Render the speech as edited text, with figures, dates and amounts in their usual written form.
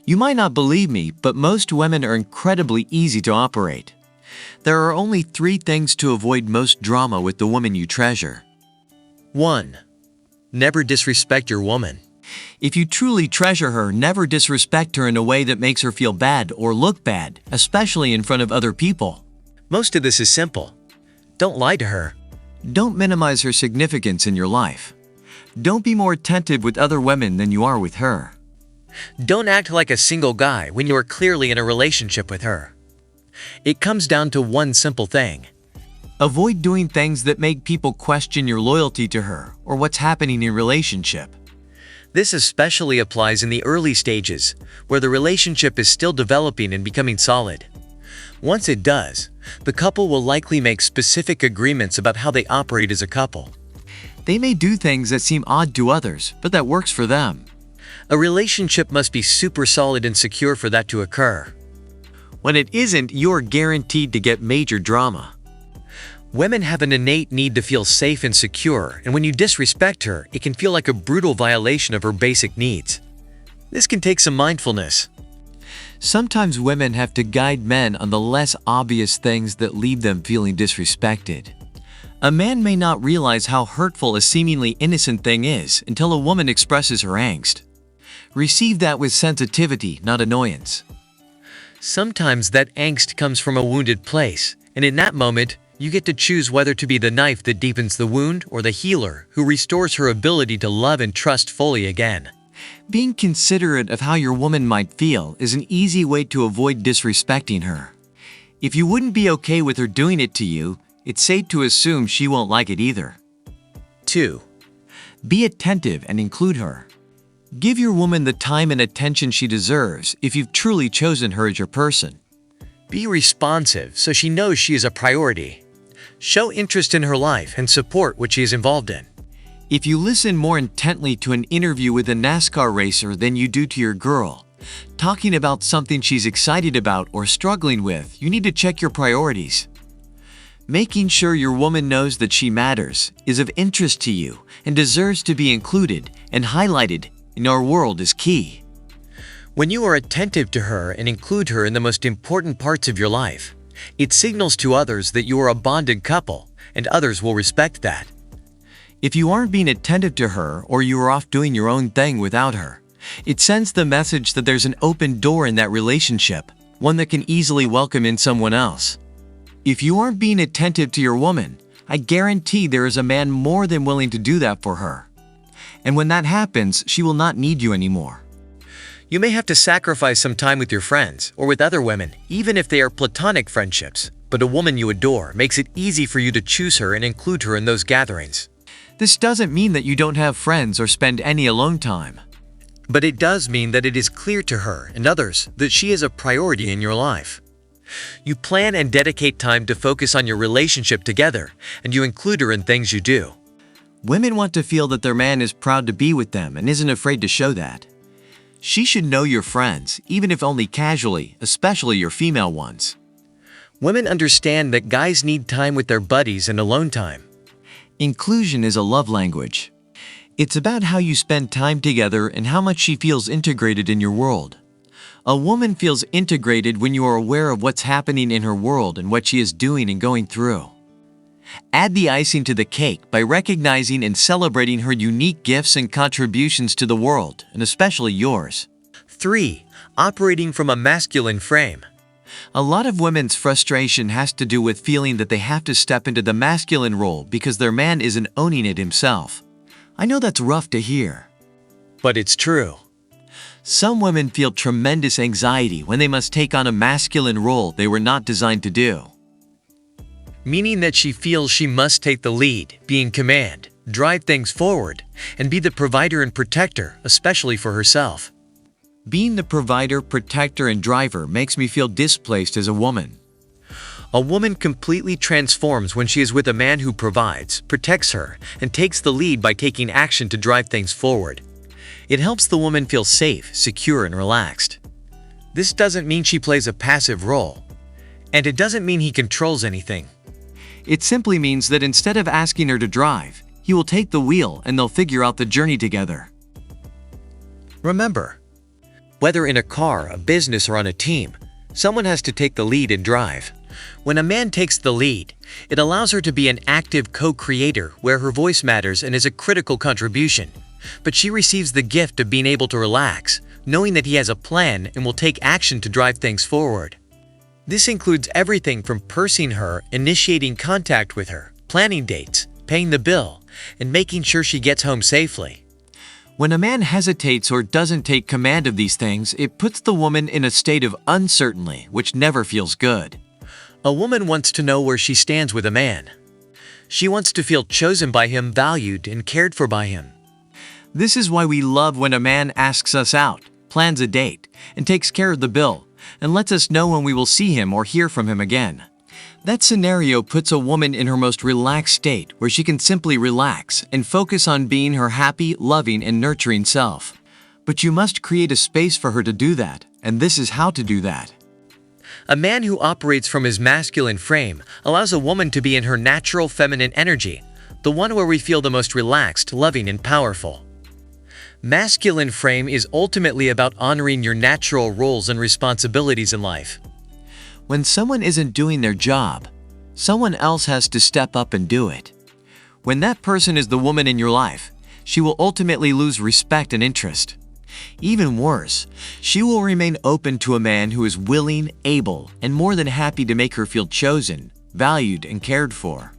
You might not believe me, but most women are incredibly easy to operate. There are only 3 things to avoid most drama with the woman you treasure. 1. Never disrespect your woman. If you truly treasure her, never disrespect her in a way that makes her feel bad or look bad, especially in front of other people. Most of this is simple. Don't lie to her. Don't minimize her significance in your life. Don't be more attentive with other women than you are with her. Don't act like a single guy when you are clearly in a relationship with her. It comes down to one simple thing. Avoid doing things that make people question your loyalty to her or what's happening in relationship. This especially applies in the early stages, where the relationship is still developing and becoming solid. Once it does, the couple will likely make specific agreements about how they operate as a couple. They may do things that seem odd to others, but that works for them. A relationship must be super solid and secure for that to occur. When it isn't, you're guaranteed to get major drama. Women have an innate need to feel safe and secure, and when you disrespect her, it can feel like a brutal violation of her basic needs. This can take some mindfulness. Sometimes women have to guide men on the less obvious things that leave them feeling disrespected. A man may not realize how hurtful a seemingly innocent thing is until a woman expresses her angst. Receive that with sensitivity, not annoyance. Sometimes that angst comes from a wounded place, and in that moment, you get to choose whether to be the knife that deepens the wound or the healer who restores her ability to love and trust fully again. Being considerate of how your woman might feel is an easy way to avoid disrespecting her. If you wouldn't be okay with her doing it to you, it's safe to assume she won't like it either. 2. Be attentive and include her. Give your woman the time and attention she deserves if you've truly chosen her as your person. Be responsive so she knows she is a priority. Show interest in her life and support what she is involved in. If you listen more intently to an interview with a NASCAR racer than you do to your girl, talking about something she's excited about or struggling with, you need to check your priorities. Making sure your woman knows that she matters, is of interest to you, and deserves to be included and highlighted in our world is key. When you are attentive to her and include her in the most important parts of your life, it signals to others that you are a bonded couple, and others will respect that. If you aren't being attentive to her or you are off doing your own thing without her, it sends the message that there's an open door in that relationship, one that can easily welcome in someone else. If you aren't being attentive to your woman, I guarantee there is a man more than willing to do that for her. And when that happens, she will not need you anymore. You may have to sacrifice some time with your friends or with other women, even if they are platonic friendships, but a woman you adore makes it easy for you to choose her and include her in those gatherings. This doesn't mean that you don't have friends or spend any alone time. But it does mean that it is clear to her and others that she is a priority in your life. You plan and dedicate time to focus on your relationship together, and you include her in things you do. Women want to feel that their man is proud to be with them and isn't afraid to show that. She should know your friends, even if only casually, especially your female ones. Women understand that guys need time with their buddies and alone time. Inclusion is a love language. It's about how you spend time together and how much she feels integrated in your world. A woman feels integrated when you are aware of what's happening in her world and what she is doing and going through. Add the icing to the cake by recognizing and celebrating her unique gifts and contributions to the world, and especially yours. 3. Operating from a masculine frame. A lot of women's frustration has to do with feeling that they have to step into the masculine role because their man isn't owning it himself. I know that's rough to hear. But it's true. Some women feel tremendous anxiety when they must take on a masculine role they were not designed to do. Meaning that she feels she must take the lead, be in command, drive things forward, and be the provider and protector, especially for herself. Being the provider, protector, and driver makes me feel displaced as a woman. A woman completely transforms when she is with a man who provides, protects her, and takes the lead by taking action to drive things forward. It helps the woman feel safe, secure, and relaxed. This doesn't mean she plays a passive role, and it doesn't mean he controls anything. It simply means that instead of asking her to drive, he will take the wheel and they'll figure out the journey together. Remember, Whether in a car, a business, or on a team, someone has to take the lead and drive. When a man takes the lead, it allows her to be an active co-creator where her voice matters and is a critical contribution. But she receives the gift of being able to relax, knowing that he has a plan and will take action to drive things forward. This includes everything from pursing her, initiating contact with her, planning dates, paying the bill, and making sure she gets home safely. When a man hesitates or doesn't take command of these things, it puts the woman in a state of uncertainty, which never feels good. A woman wants to know where she stands with a man. She wants to feel chosen by him, valued, and cared for by him. This is why we love when a man asks us out, plans a date, and takes care of the bill, and lets us know when we will see him or hear from him again. That scenario puts a woman in her most relaxed state where she can simply relax and focus on being her happy, loving, and nurturing self. But you must create a space for her to do that, and this is how to do that. A man who operates from his masculine frame allows a woman to be in her natural feminine energy, the one where we feel the most relaxed, loving, and powerful. Masculine frame is ultimately about honoring your natural roles and responsibilities in life. When someone isn't doing their job, someone else has to step up and do it. When that person is the woman in your life, she will ultimately lose respect and interest. Even worse, she will remain open to a man who is willing, able, and more than happy to make her feel chosen, valued, and cared for.